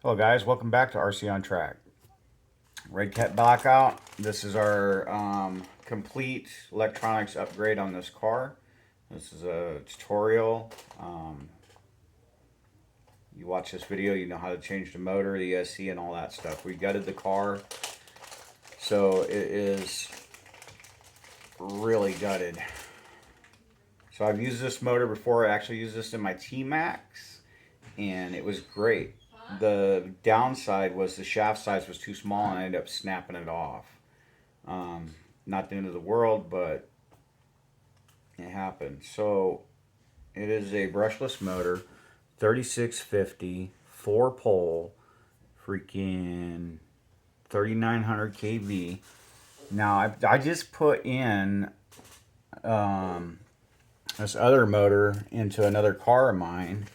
Hello guys, welcome back to RC on Track. Redcat blackout. This is our complete electronics upgrade on this car. This is a tutorial. You watch this video, you know how to change the motor, the ESC, and all that stuff. We gutted the car, so it is really gutted. So I've used this motor before. I actually used this in my T-Max, and it was great. The downside was the shaft size was too small, and I ended up snapping it off. Not the end of the world, but it happened. So it is a brushless motor, 3650, 4-pole, freaking 3900 kV. Now I just put in this other motor into another car of mine,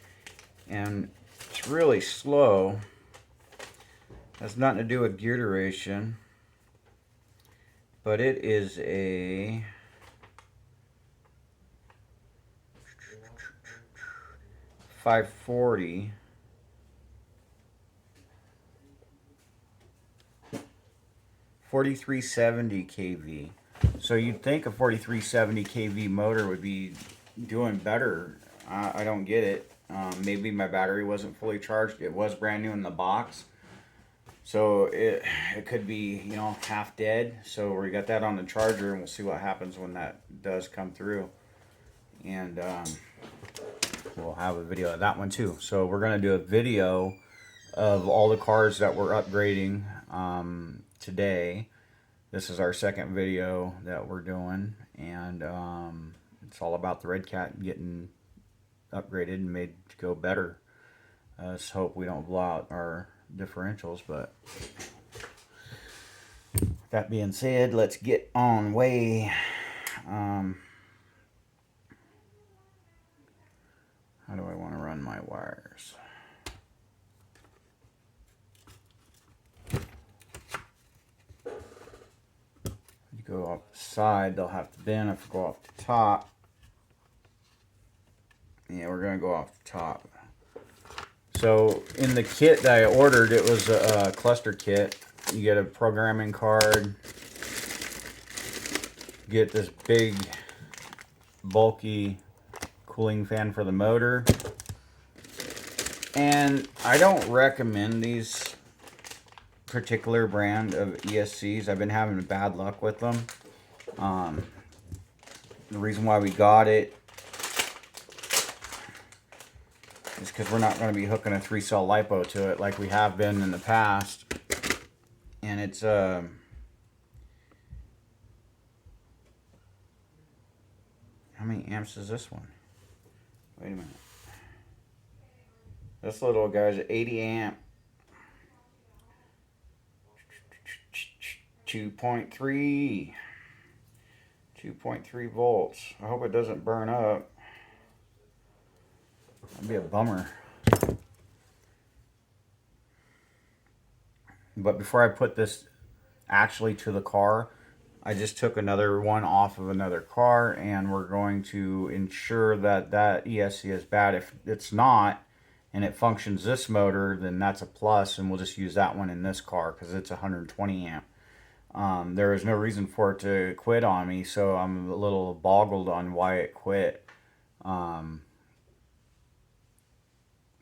and it's really slow. Has nothing to do with gear duration, but it is a 540 4370 kV. So you'd think a 4370 kV motor would be doing better. I don't get it. Maybe my battery wasn't fully charged. It was brand new in the box, so it could be, you know, half dead. So we got that on the charger, and we'll see what happens when that does come through. And we'll have a video of that one too. So we're gonna do a video of all the cars that we're upgrading today. This is our second video that we're doing, and it's all about the Redcat getting upgraded and made to go better. Let's hope we don't blow out our differentials, but that being said, let's get on way. How do I want to run my wires? You go off the side, they'll have to bend. If you go off the top, yeah, we're gonna go off the top. So in the kit that I ordered, it was a cluster kit. You get a programming card, get this big bulky cooling fan for the motor, and I don't recommend these particular brand of ESCs. I've been having bad luck with them. The reason why we got it is because we're not going to be hooking a 3-cell LiPo to it like we have been in the past. And it's how many amps is this one? Wait a minute. This little guy's 80 amp. 2.3 volts. I hope it doesn't burn up. That'd be a bummer. But before I put this actually to the car, I just took another one off of another car, and we're going to ensure that that ESC is bad. If it's not, and it functions this motor, then that's a plus, and we'll just use that one in this car because it's 120 amp. There is no reason for it to quit on me, so I'm a little boggled on why it quit.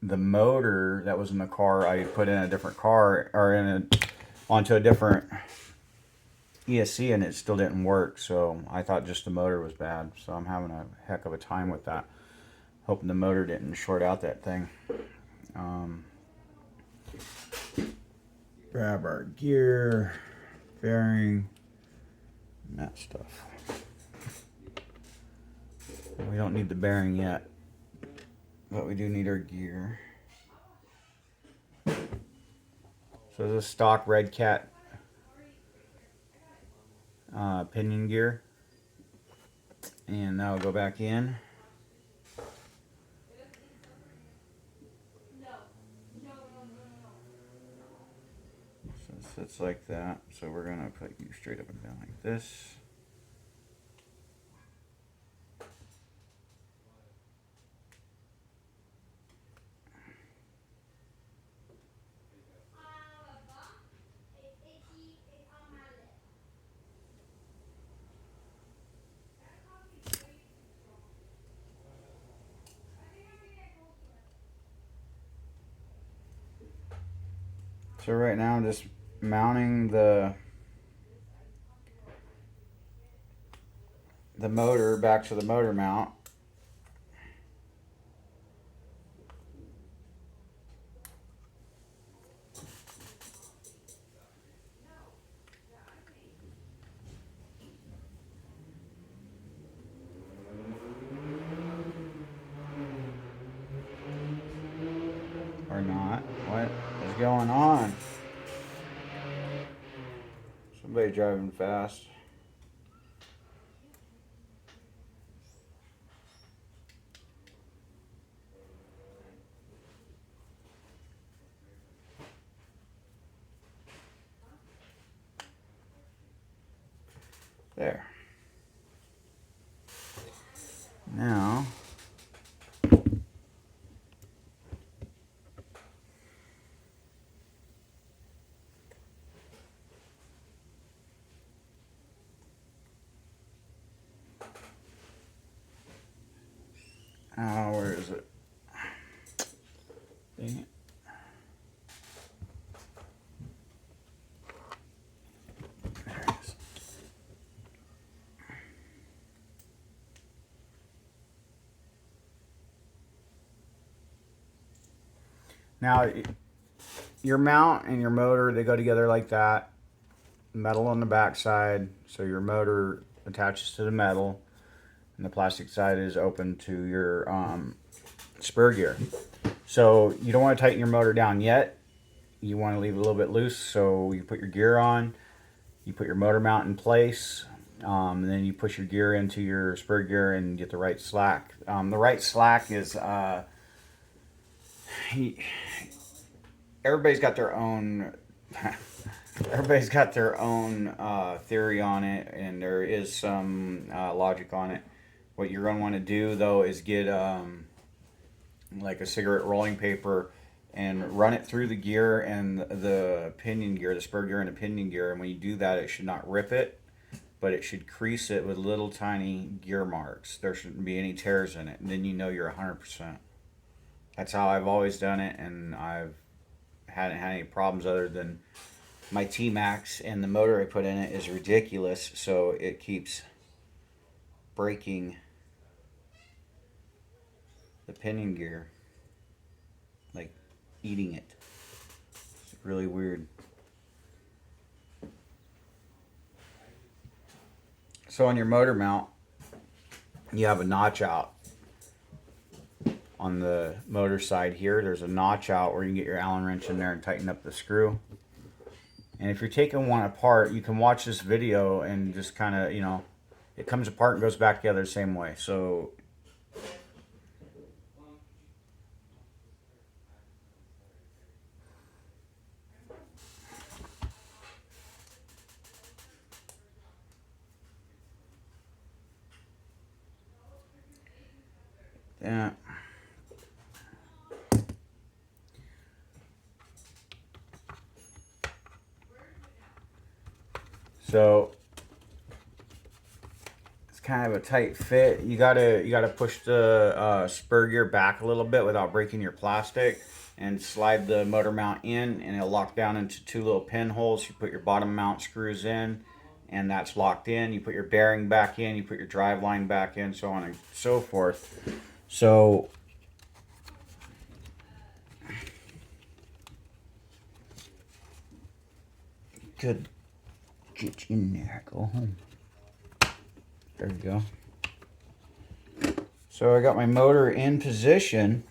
The motor that was in the car, I put in a different car, or onto a different ESC, and it still didn't work. So I thought just the motor was bad. So I'm having a heck of a time with that, hoping the motor didn't short out that thing. Grab our gear, bearing, and that stuff. We don't need the bearing yet, but we do need our gear. So this is stock Redcat pinion gear, and now we'll go back in. So it sits like that. So we're gonna put you straight up and down like this. So right now I'm just mounting the motor back to the motor mount. Or not. What is going on? Somebody driving fast. There. Now, where is it? Dang it. There it is. Now, your mount and your motor, they go together like that. Metal on the back side, so your motor attaches to the metal, and the plastic side is open to your spur gear. So you don't want to tighten your motor down yet. You want to leave it a little bit loose, so you put your gear on, you put your motor mount in place, and then you push your gear into your spur gear and get the right slack. The right slack is everybody's got their own everybody's got their own theory on it, and there is some logic on it. What you're going to want to do though is get like a cigarette rolling paper and run it through the gear and the pinion gear, the spur gear and the pinion gear, and when you do that, it should not rip it, but it should crease it with little tiny gear marks. There shouldn't be any tears in it, and then you know you're 100%. That's how I've always done it, and I've hadn't had any problems other than my T-Max, and the motor I put in it is ridiculous, so it keeps breaking the pinion gear, like eating it. It's really weird. So on your motor mount, you have a notch out. On the motor side here, there's a notch out where you can get your Allen wrench in there and tighten up the screw. And if you're taking one apart, you can watch this video and just kind of, it comes apart and goes back together the same way. So yeah. So it's kind of a tight fit. You gotta push the spur gear back a little bit without breaking your plastic, and slide the motor mount in, and it'll lock down into two little pinholes. You put your bottom mount screws in, and that's locked in. You put your bearing back in, you put your drive line back in, so on and so forth. So good. Get in there. Go home. There we go. So I got my motor in position,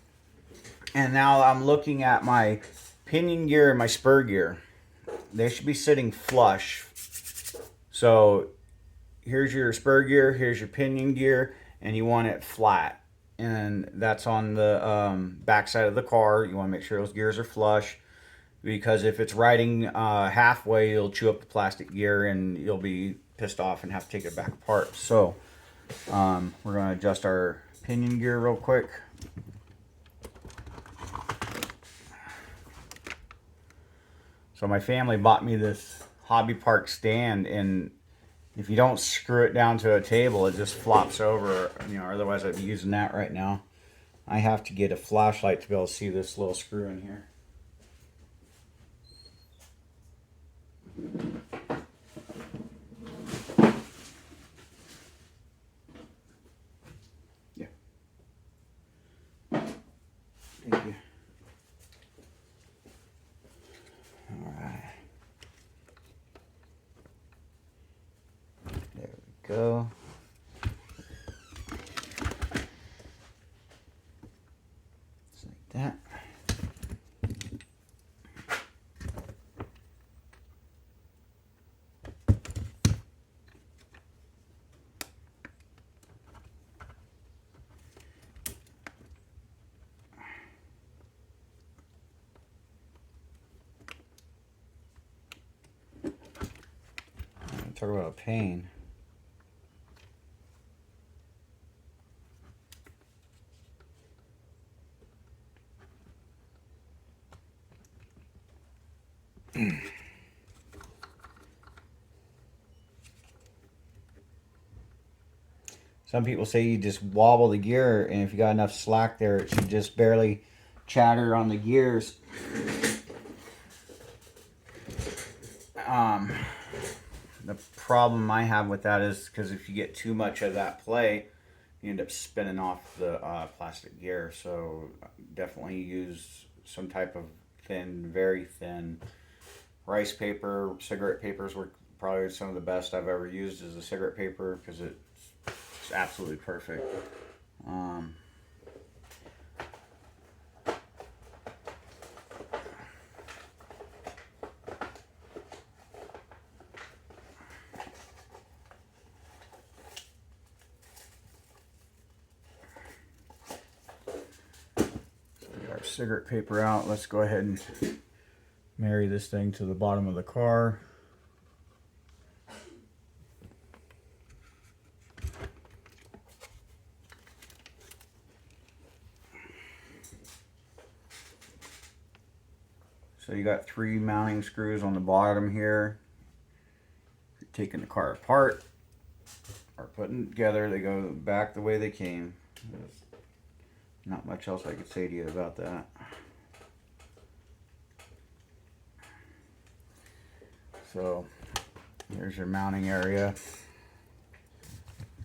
and now I'm looking at my pinion gear and my spur gear. They should be sitting flush. So here's your spur gear, here's your pinion gear, and you want it flat. And that's on the back side of the car. You want to make sure those gears are flush, because if it's riding halfway, you'll chew up the plastic gear and you'll be pissed off and have to take it back apart. So we're going to adjust our pinion gear real quick. So my family bought me this Hobby Park stand, and if you don't screw it down to a table, it just flops over. Otherwise I'd be using that right now. I have to get a flashlight to be able to see this little screw in here. Yeah. Thank you. All right. There we go. Just like that. Talk about a pain. Some people say you just wobble the gear, and if you got enough slack there, it should just barely chatter on the gears. The problem I have with that is because if you get too much of that play, you end up spinning off the plastic gear. So definitely use some type of thin, very thin rice paper. Cigarette papers were probably some of the best I've ever used as a cigarette paper because it's absolutely perfect. Cigarette paper out. Let's go ahead and marry this thing to the bottom of the car. So you got 3 mounting screws on the bottom here. You're taking the car apart or putting it together, they go back the way they came. There's not much else I could say to you about that. So here's your mounting area.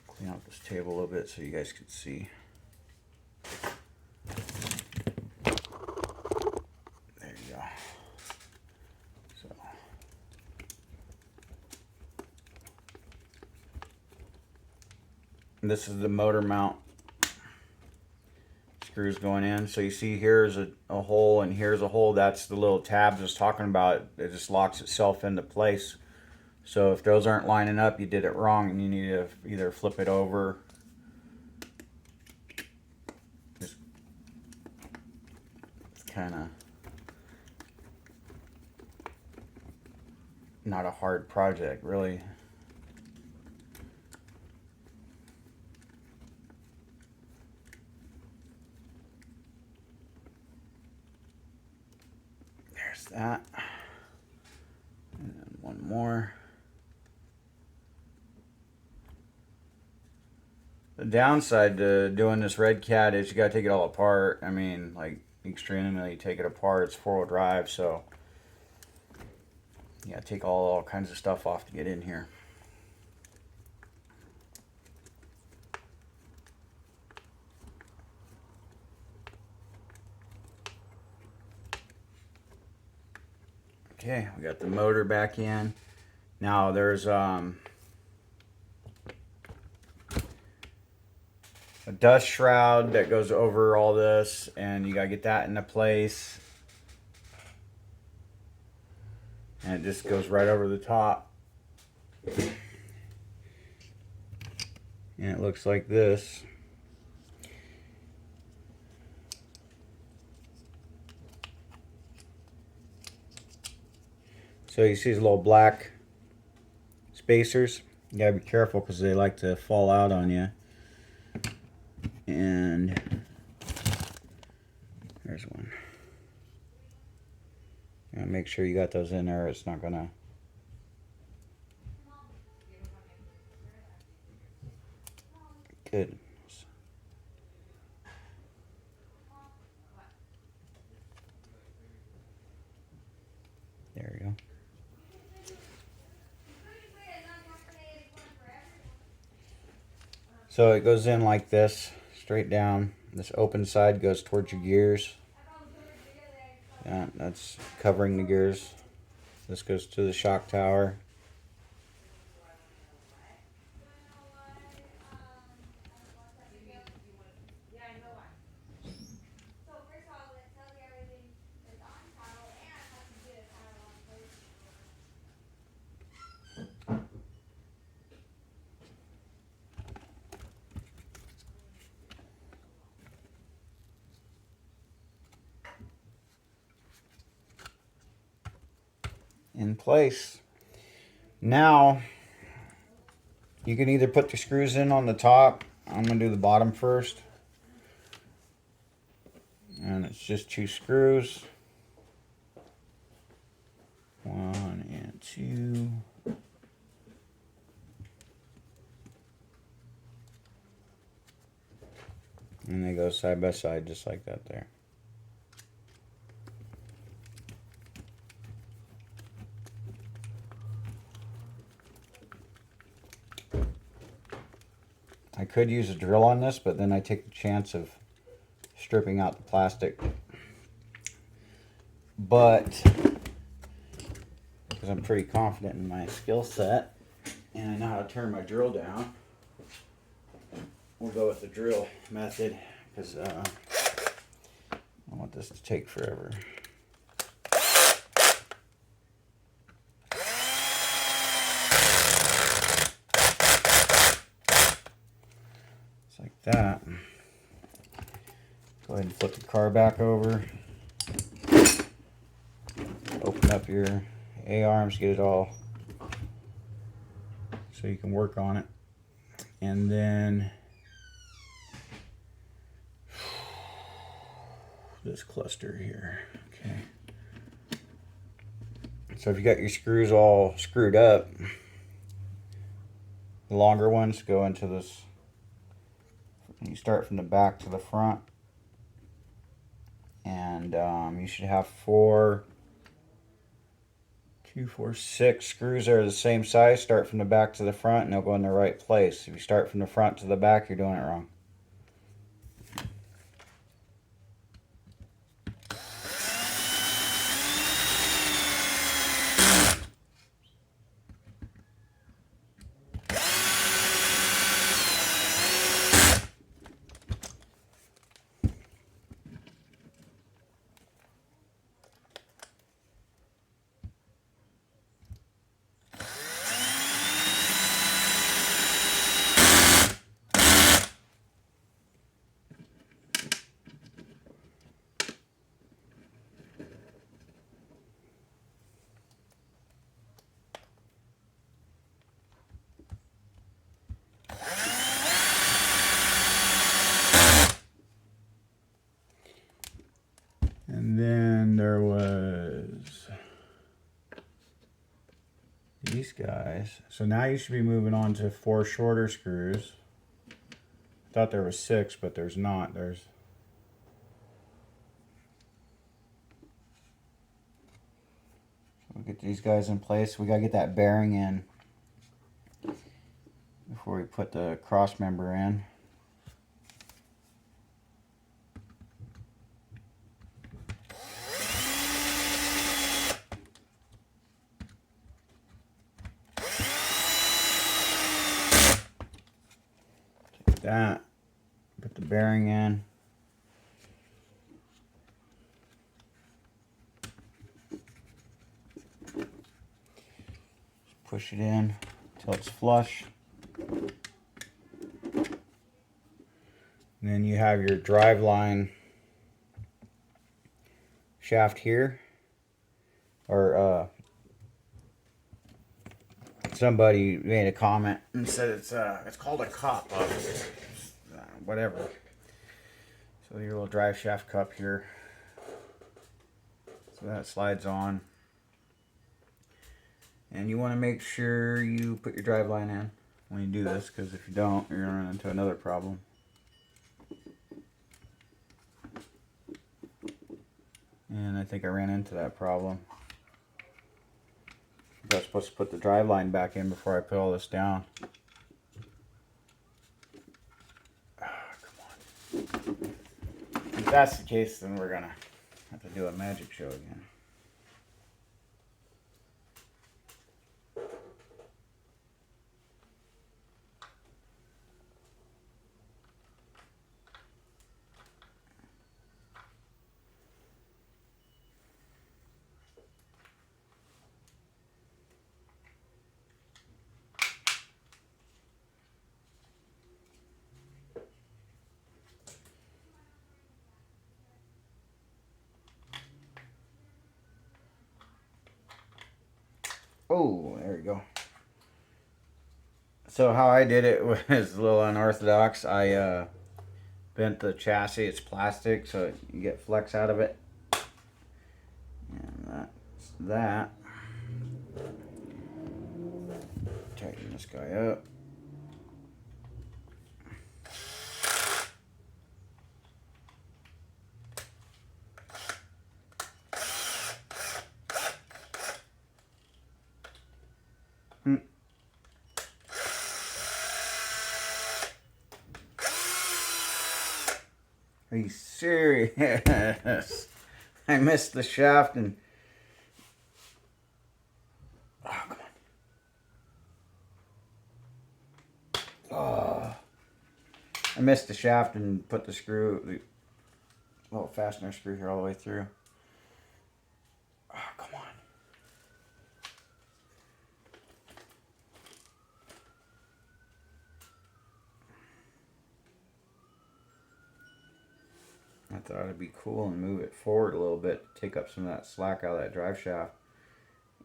Clean out this table a little bit so you guys can see. There you go. So this is the motor mount screws going in. So you see here's a hole and here's a hole. That's the little tabs I was talking about. It just locks itself into place. So if those aren't lining up, you did it wrong and you need to either flip it over. Just kind of not a hard project, really. There's that. And then one more. The downside to doing this redcat is you gotta take it all apart. I mean, like, extremely take it apart. It's 4-wheel drive, so you gotta take all kinds of stuff off to get in here. Okay, we got the motor back in. Now there's a dust shroud that goes over all this, and you gotta get that into place. And it just goes right over the top. And it looks like this. So you see these little black spacers. You gotta be careful because they like to fall out on you. And there's one. Make sure you got those in there. It's not gonna. Good. There we go. So it goes in like this, straight down. This open side goes towards your gears. Yeah, that's covering the gears. This goes to the shock tower. In place. Now you can either put the screws in on the top. I'm gonna do the bottom first, and it's just 2 screws, 1 and 2. And they go side by side just like that there. I could use a drill on this, but then I take the chance of stripping out the plastic. But because I'm pretty confident in my skill set and I know how to turn my drill down, we'll go with the drill method because I don't want this to take forever. Like that. Go ahead and flip the car back over. Open up your A-arms, get it all so you can work on it. And then this cluster here. Okay. So if you got your screws all screwed up, the longer ones go into this. You start from the back to the front, and you should have 6 screws that are the same size. Start from the back to the front, and they'll go in the right place. If you start from the front to the back, you're doing it wrong. And then there was these guys. So now you should be moving on to 4 shorter screws. I thought there was 6, but there's not. We'll get these guys in place. We gotta get that bearing in before we put the cross member in. Take that, put the bearing in. Push it in until it's flush. And then you have your driveline shaft here. Or somebody made a comment and said it's called a cup of whatever. So your little drive shaft cup here. So that slides on. And you want to make sure you put your drive line in when you do this, because if you don't, you're going to run into another problem. And I think I ran into that problem. I was supposed to put the drive line back in before I put all this down. that's the case, then we're gonna have to do a magic show again. Oh, there we go. So how I did it was a little unorthodox. I bent the chassis. It's plastic, so you get flex out of it. And that's that. Tighten this guy up. Are you serious? I missed the shaft and... Oh, come on. Oh. I missed the shaft and put the screw, the little fastener screw here all the way through. Oh, come on. I thought it'd be cool and move it forward a little bit, take up some of that slack out of that drive shaft.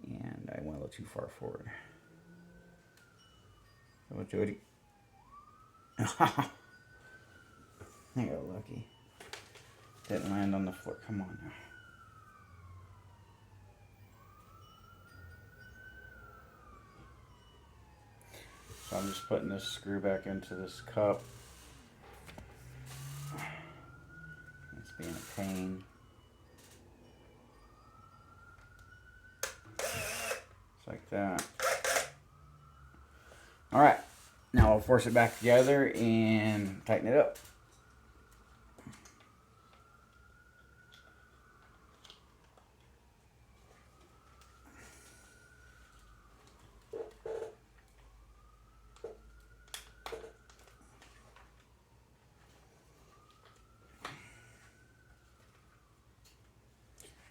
And I went a little too far forward. So Jody. I got lucky. Didn't land on the floor. Come on now. So I'm just putting this screw back into this cup. It's being a pain. Just like that. Alright, now I'll force it back together and tighten it up.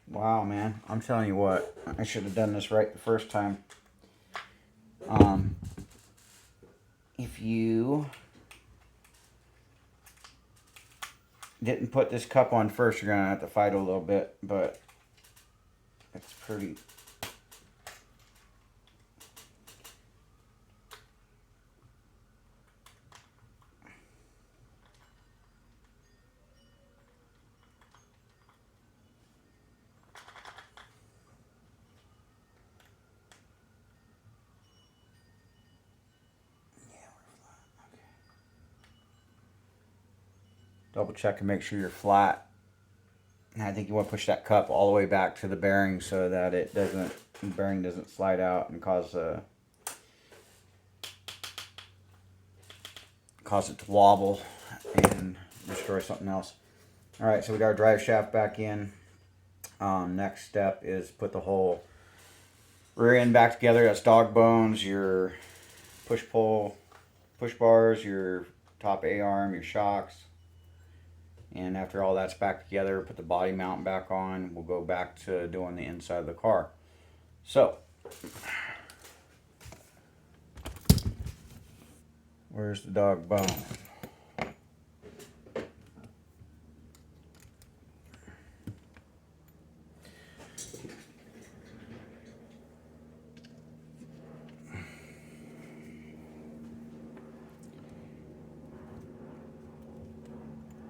Wow, man, I'm telling you what, I should have done this right the first time. If you didn't put this cup on first, you're gonna have to fight a little bit, but it's pretty. Double check and make sure you're flat. And I think you want to push that cup all the way back to the bearing so that the bearing doesn't slide out and cause it to wobble and destroy something else. All right, so we got our drive shaft back in. Next step is put the whole rear end back together. That's dog bones, your push bars, your top A-arm, your shocks. And after all that's back together, put the body mount back on. We'll go back to doing the inside of the car. So, where's the dog bone?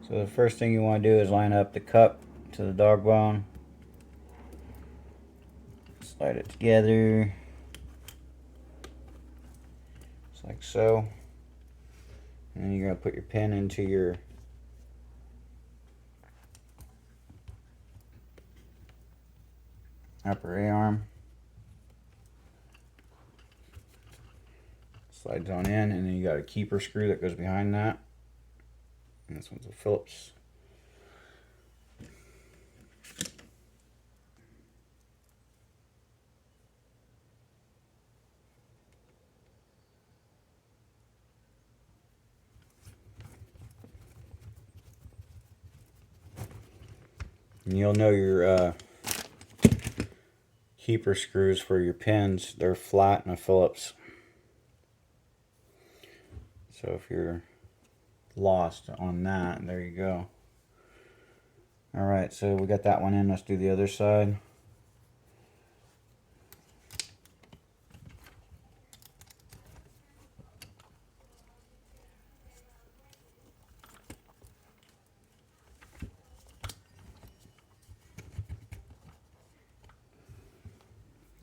So the first thing you want to do is line up the cup to the dog bone. Slide it together. Just like so. And then you're going to put your pin into your upper A-arm. Slides on in, and then you got a keeper screw that goes behind that. And this one's a Phillips And you'll know your keeper screws for your pins, they're flat in a Phillips. So if you're lost on that, there you go. Alright, so we got that one in. Let's do the other side.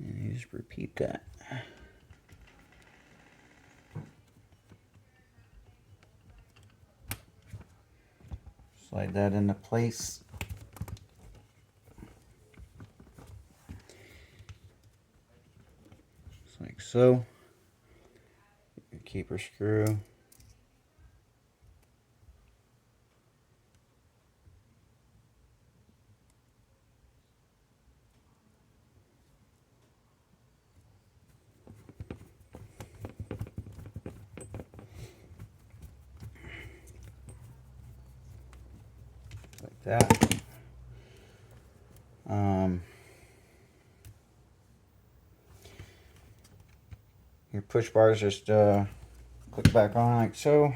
And you just repeat that. Slide that into place. Just like so. Your keeper screw. Like that. Your push bars just click back on like so.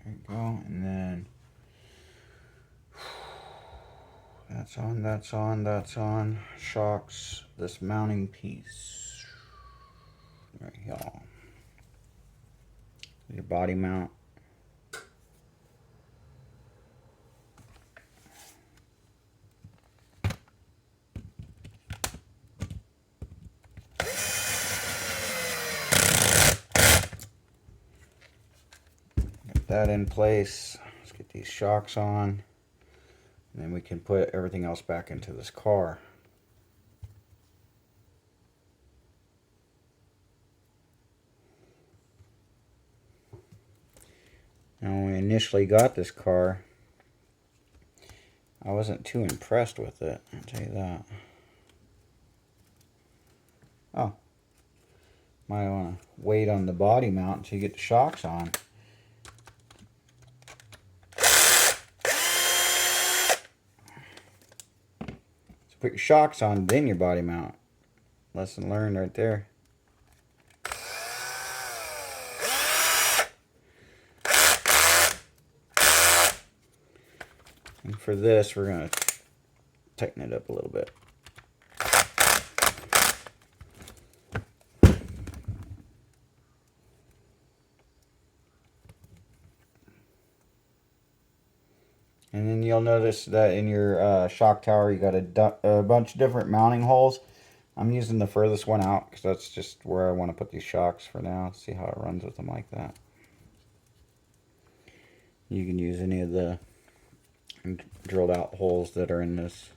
There you go, and then that's on, that's on, that's on. Shocks this mounting piece. There you go. Your body mount. Get that in place. Let's get these shocks on. And then we can put everything else back into this car. Now, when we initially got this car, I wasn't too impressed with it, I'll tell you that. Oh, might want to wait on the body mount until you get the shocks on. So put your shocks on, then your body mount. Lesson learned right there. And for this, we're going to tighten it up a little bit. And then you'll notice that in your shock tower, you got a bunch of different mounting holes. I'm using the furthest one out because that's just where I want to put these shocks for now. See how it runs with them like that. You can use any of the drilled out holes that are in this.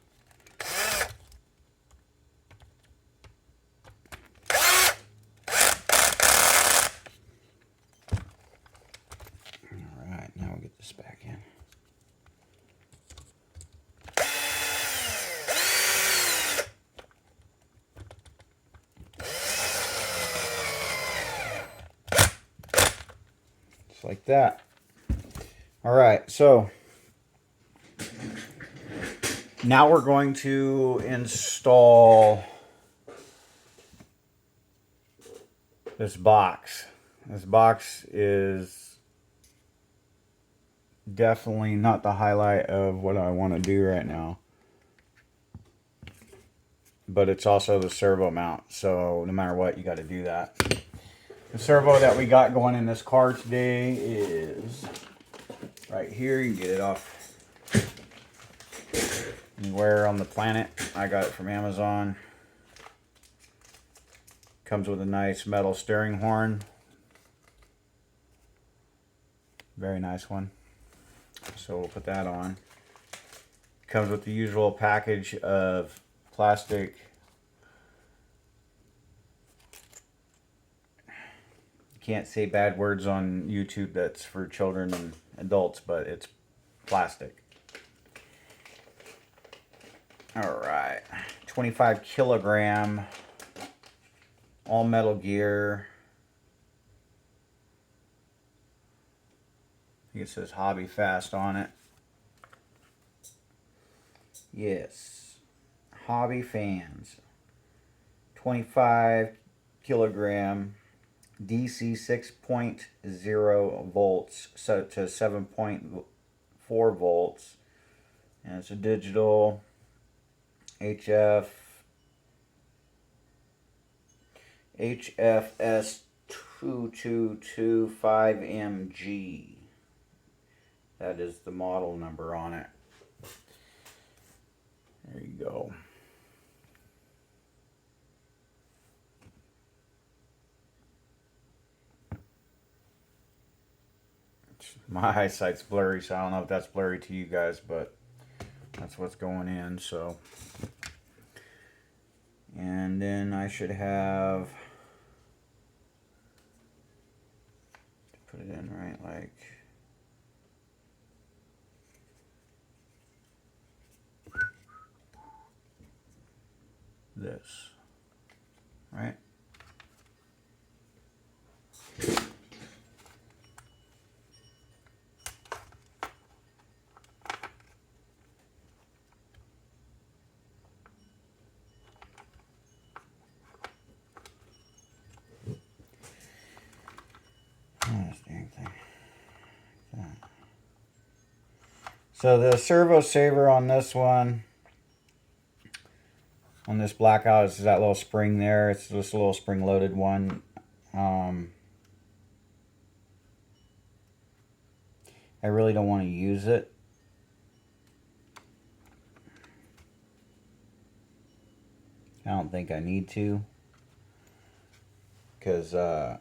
Alright, now we'll get this back in. Just like that. Alright, so now we're going to install this box. This box is definitely not the highlight of what I want to do right now. But it's also the servo mount, so no matter what, you got to do that. The servo that we got going in this car today is right here. You can get it off anywhere on the planet. I got it from Amazon. Comes with a nice metal steering horn. Very nice one. So we'll put that on. Comes with the usual package of plastic can't say bad words on YouTube, that's for children and adults, but it's plastic. Alright, 25 kilogram all metal gear. I think it says Hobby Fast on it. Yes, Hobby Fans. 25 kilogram DC 6.0 volts set to 7.4 volts. And it's a digital HFS 2225MG. That is the model number on it. There you go. My eyesight's blurry, so I don't know if that's blurry to you guys, but that's what's going in. So, and then I should have, put it in right, like this, right? So the Servo Saver on this one, on this blackout, is that little spring there. It's just a little spring loaded one. I really don't want to use it. I don't think I need to, because I'm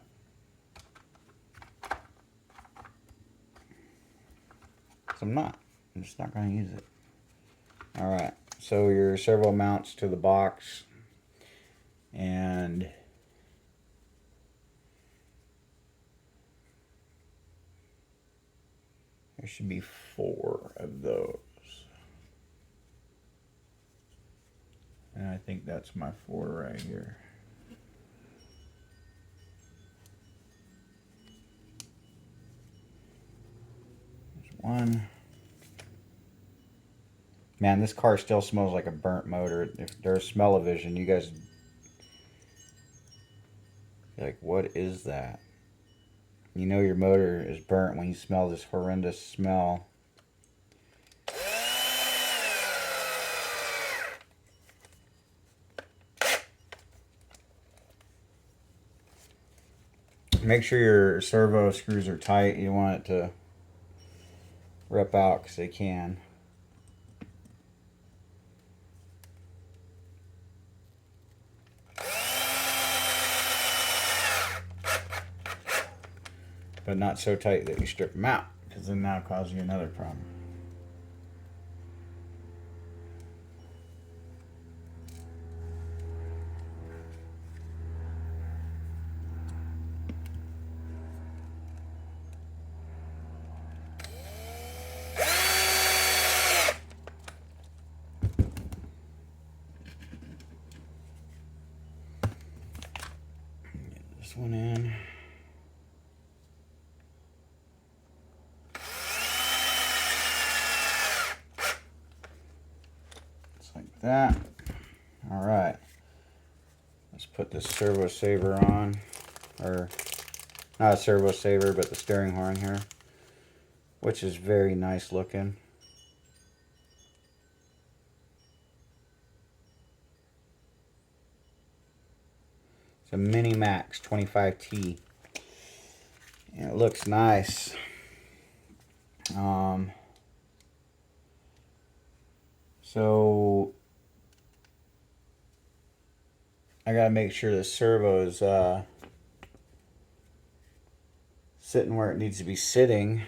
just not going to use it. Alright, so your servo mounts to the box, and there should be 4 of those. And I think that's my 4 right here. There's 1. Man, this car still smells like a burnt motor. If there's smell-o-vision, you guys like, what is that? You know your motor is burnt when you smell this horrendous smell. Make sure your servo screws are tight. You want it to rip out because they can. But not so tight that you strip them out, because then that'll cause you another problem. Get this one in. That. All right, let's put this Servo Saver on, or not a Servo Saver, but the steering horn here, which is very nice looking. It's a Mini Max 25T, and it looks nice. So I gotta make sure the servo is sitting where it needs to be sitting.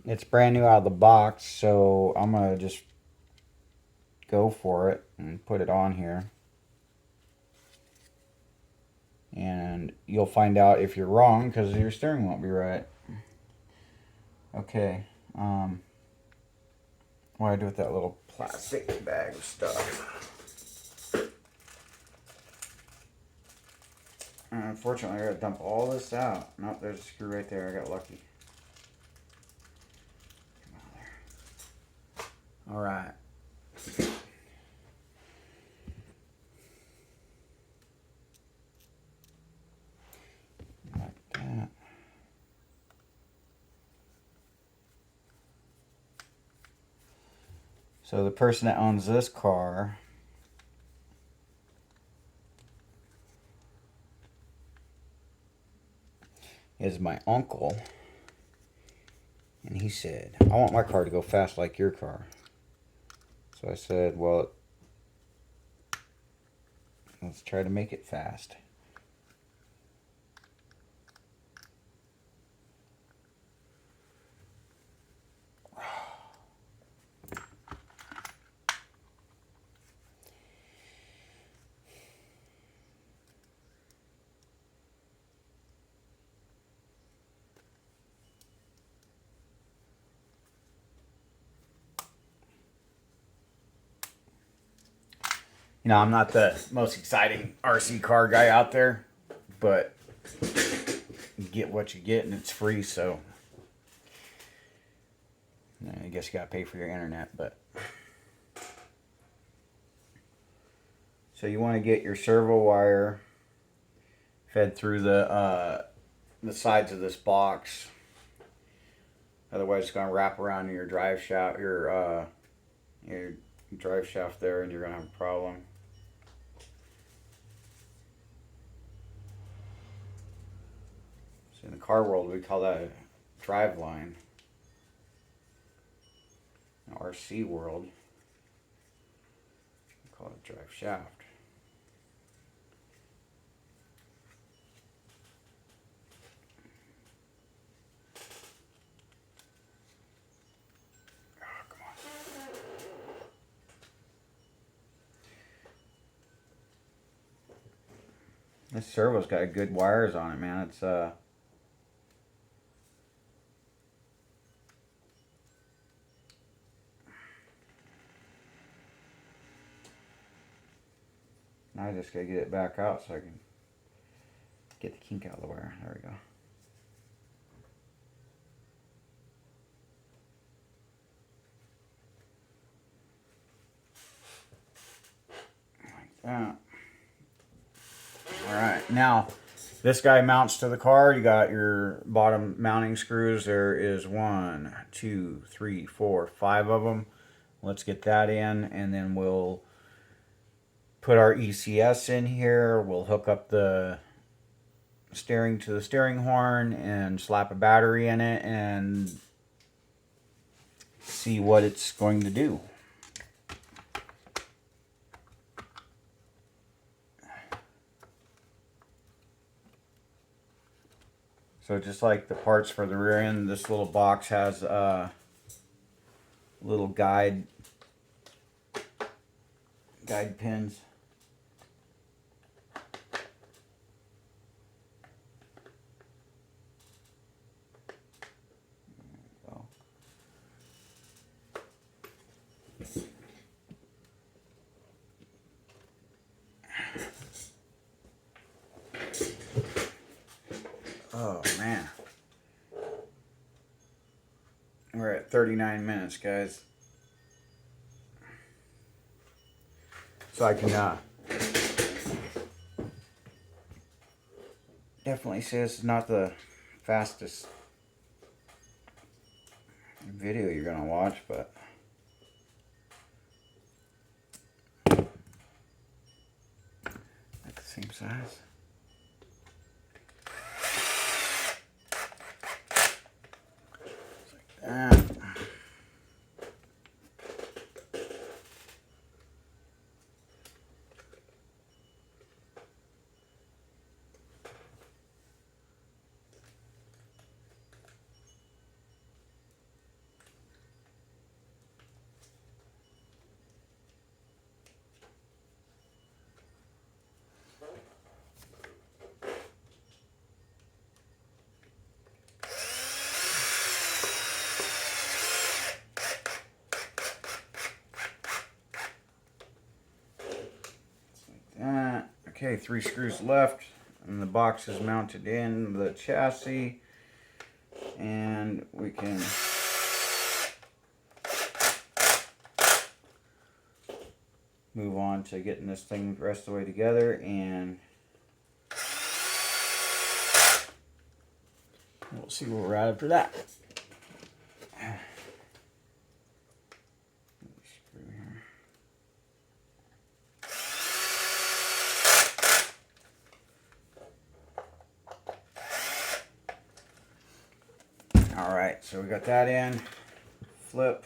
It's brand new out of the box, so I'm gonna just go for it and put it on here. And you'll find out if you're wrong, because your steering won't be right. Okay. What do I do with that little plastic bag of stuff? Unfortunately, I gotta dump all this out. Nope, there's a screw right there. I got lucky. Come on there. All right. Like that. So the person that owns this car is my uncle. And he said, I want my car to go fast like your car. So I said, well, let's try to make it fast. You know, I'm not the most exciting RC car guy out there, but you get what you get and it's free, so I guess you gotta pay for your internet, but so you want to get your servo wire fed through the sides of this box. Otherwise, it's gonna wrap around your drive shaft, your drive shaft there, and you're gonna have a problem. So in the car world, we call that a drive line. In RC world, we call it a drive shaft. This servo's got good wires on it, man. It's now I just gotta get it back out so I can get the kink out of the wire. There we go. Like that. Alright, now this guy mounts to the car. You got your bottom mounting screws. There is 1, 2, 3, 4, 5 of them. Let's get that in, and then we'll put our ECS in here. We'll hook up the steering to the steering horn and slap a battery in it and see what it's going to do. So just like the parts for the rear end, this little box has little guide pins. Oh man, we're at 39 minutes, guys. So I can definitely say this is not the fastest video you're gonna watch, but at the same size. Okay, 3 screws left. And the box is mounted in the chassis, and we can move on to getting this thing the rest of the way together, and we'll see where we're at after that. Alright, so we got that in. Flip.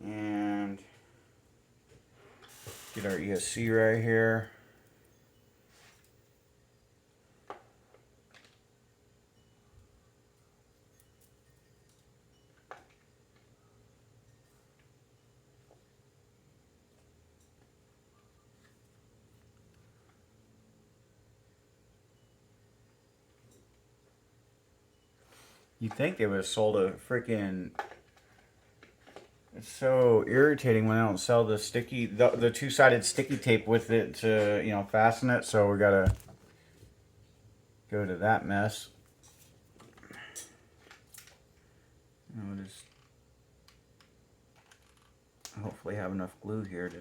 And get our ESC right here. You'd think they would have sold a freaking... It's so irritating when they don't sell the sticky, the two-sided sticky tape with it to, you know, fasten it. So we gotta go to that mess. We'll just hopefully have enough glue here to...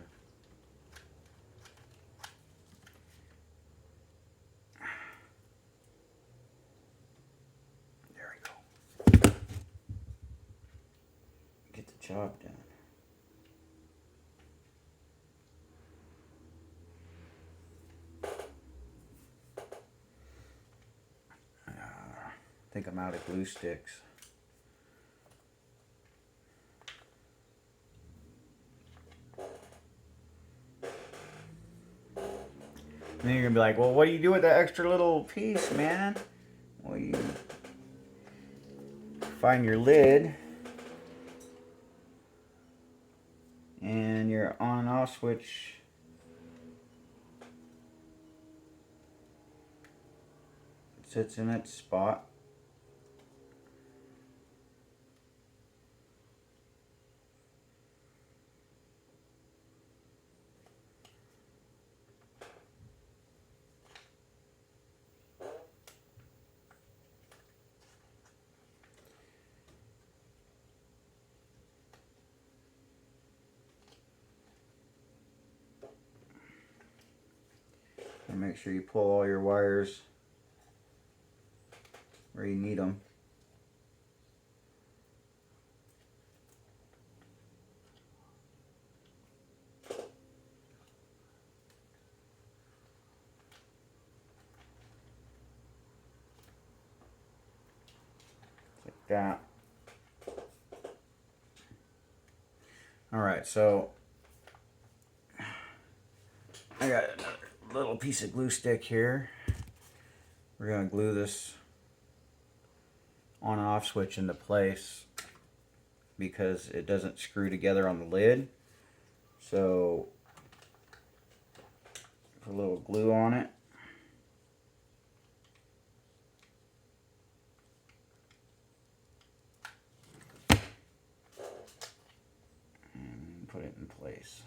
job done. I think I'm out of glue sticks. And then you're gonna be like, well, what do you do with that extra little piece, man? Well, you find your lid and your on and off switch sits in its spot. And make sure you pull all your wires where you need them. Like that. Alright, so I got another little piece of glue stick here. We're going to glue this on and off switch into place because it doesn't screw together on the lid. So put a little glue on it. And put it in place.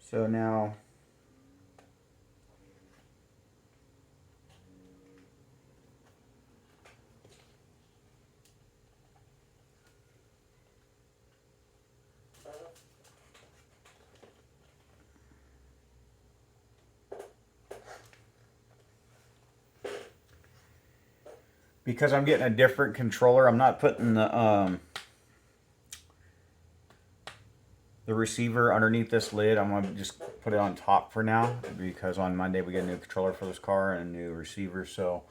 So now because I'm getting a different controller, I'm not putting the receiver underneath this lid. I'm gonna just put it on top for now because on Monday we get a new controller for this car and a new receiver, so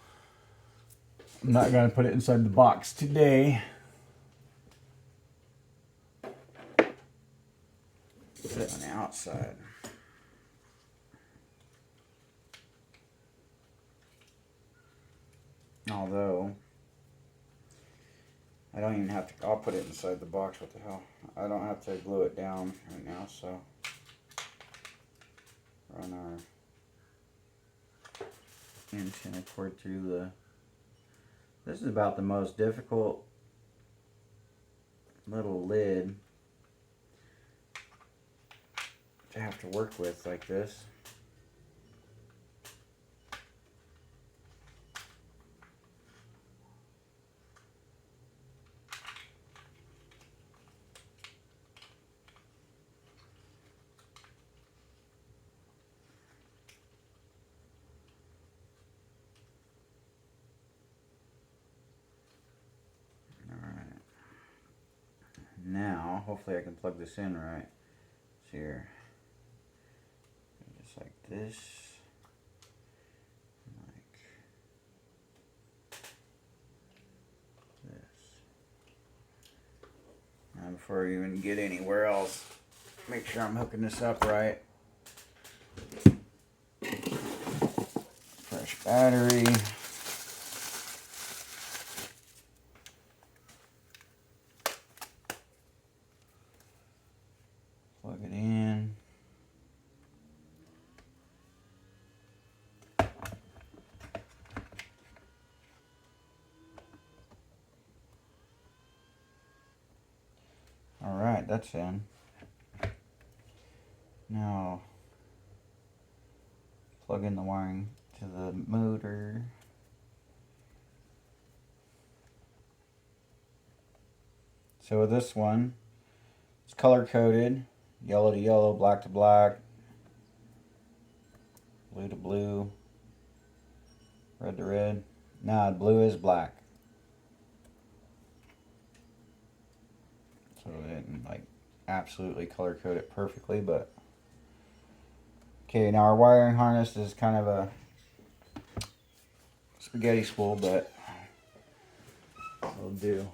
I'm not gonna put it inside the box today. Put it on the outside. Although I don't even have to, I'll put it inside the box, what the hell. I don't have to glue it down right now, so run our antenna cord through the... This is about the most difficult little lid to have to work with like this. Now, hopefully I can plug this in right. So here, just like this, like this. Now before I even get anywhere else, make sure I'm hooking this up right. Fresh battery. Plug it in. All right, that's in. Now, plug in the wiring to the motor. So with this one, it's color coded. Yellow to yellow, black to black, blue to blue, red to red. Nah, blue is black. So it didn't like absolutely color code it perfectly, but okay. Now our wiring harness is kind of a spaghetti spool, but it'll do.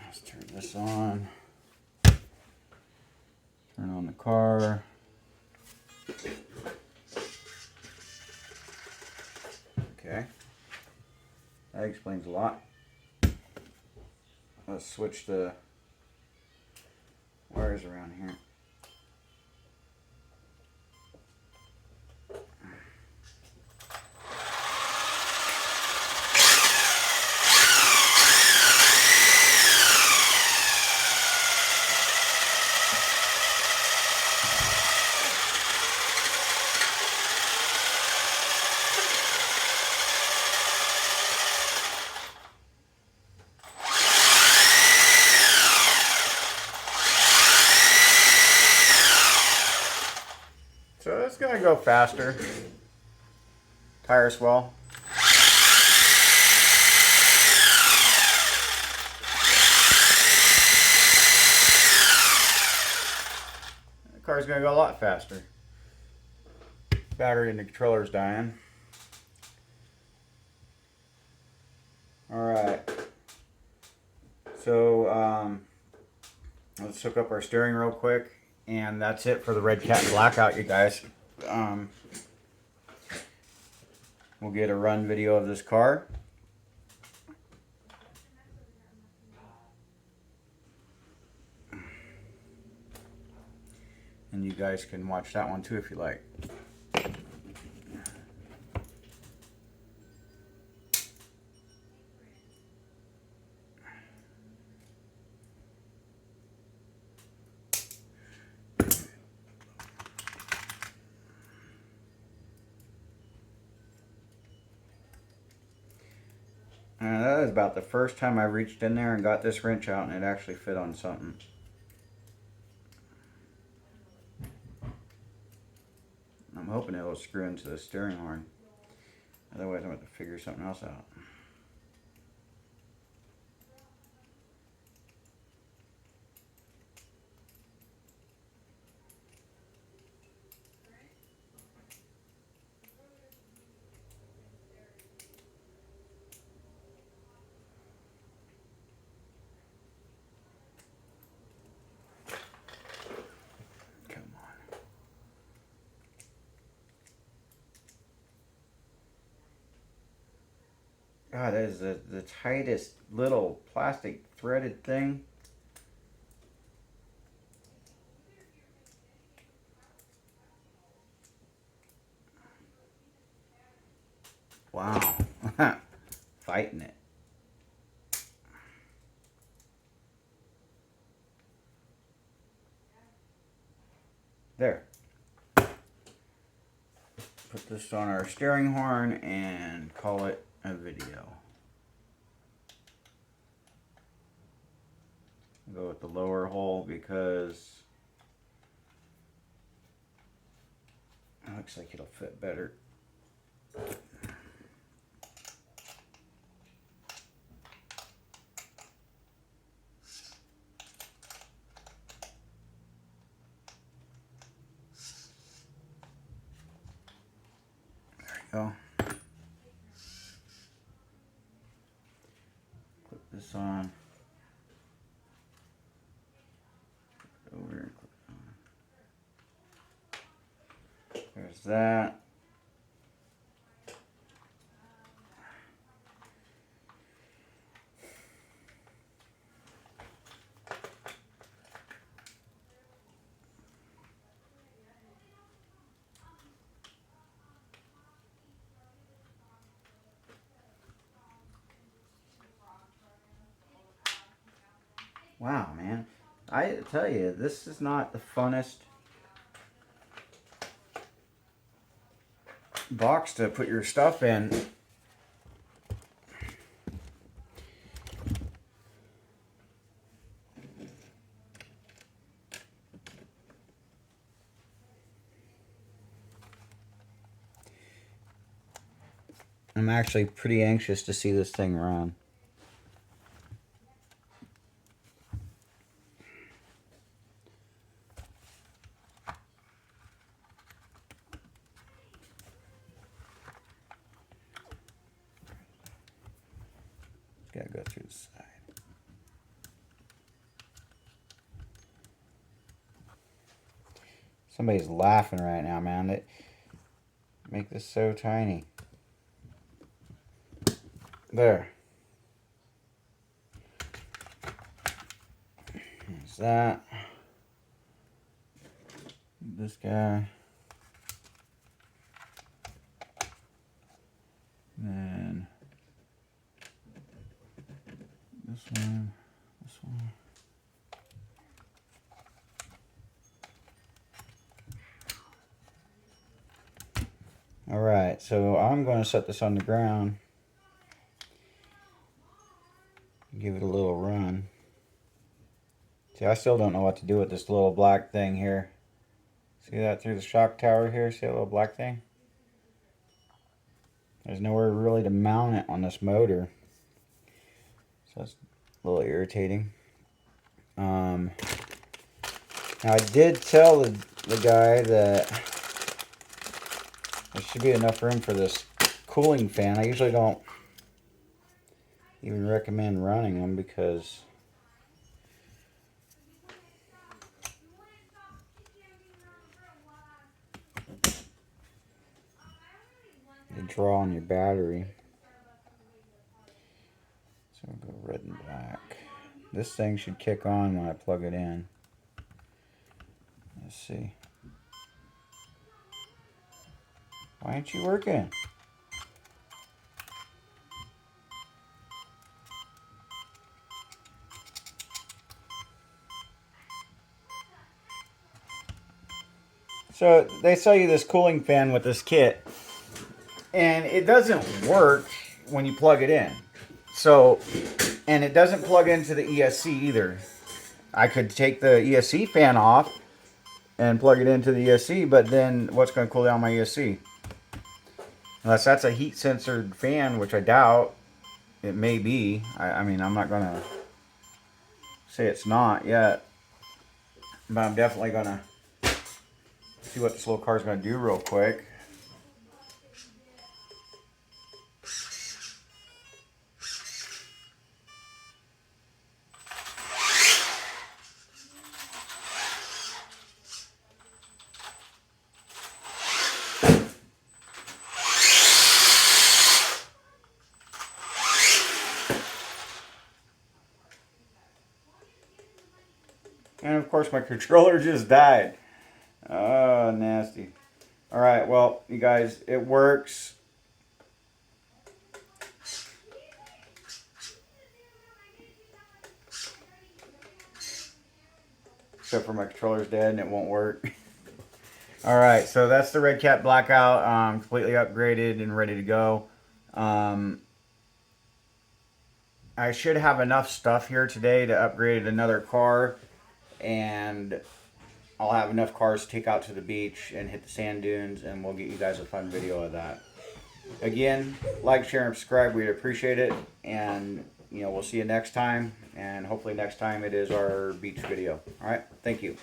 Let's turn this on. Turn on the car. Okay. That explains a lot. Let's switch the wires around here. So it's gonna go faster. Tire swell. The car's gonna go a lot faster. Battery in the controller's dying. Alright. So let's hook up our steering real quick. And that's it for the redcat blackout, you guys. We'll get a run video of this car. And you guys can watch that one too if you like. That is about the first time I reached in there and got this wrench out and it actually fit on something. I'm hoping it will screw into the steering horn. Otherwise I'm going to have to figure something else out. God, that is the tightest little plastic threaded thing. Wow. Fighting it. There. Put this on our steering horn and call it a video. Go with the lower hole because it looks like it'll fit better. Go. Put this on. Over and click on. There's that. Wow, man. I tell you, this is not the funnest box to put your stuff in. I'm actually pretty anxious to see this thing run. Gotta go through the side. Somebody's laughing right now, man. They make this so tiny. There. There's that. This guy. And then this one. This one. Alright, so I'm going to set this on the ground. Give it a little run. See, I still don't know what to do with this little black thing here. See that through the shock tower here? See that little black thing? There's nowhere really to mount it on this motor. So that's a little irritating. Now I did tell the guy that there should be enough room for this cooling fan. I usually don't even recommend running them because they draw on your battery. So we'll go red and black. This thing should kick on when I plug it in. Let's see. Why aren't you working? So they sell you this cooling fan with this kit, and it doesn't work when you plug it in. So, and it doesn't plug into the ESC either. I could take the ESC fan off and plug it into the ESC, but then what's going to cool down my ESC? Unless that's a heat censored fan, which I doubt. It may be. I mean, I'm not going to say it's not yet. But I'm definitely going to see what this little car is going to do real quick. And of course my controller just died. Oh, nasty. Alright, well, you guys, it works. except for my controller's dead and it won't work. All right, so that's the redcat blackout, completely upgraded and ready to go. I should have enough stuff here today to upgrade another car, and I'll have enough cars to take out to the beach and hit the sand dunes, and we'll get you guys a fun video of that. Again, like, share, and subscribe. We'd appreciate it, and we'll see you next time, and hopefully next time it is our beach video. All right, thank you.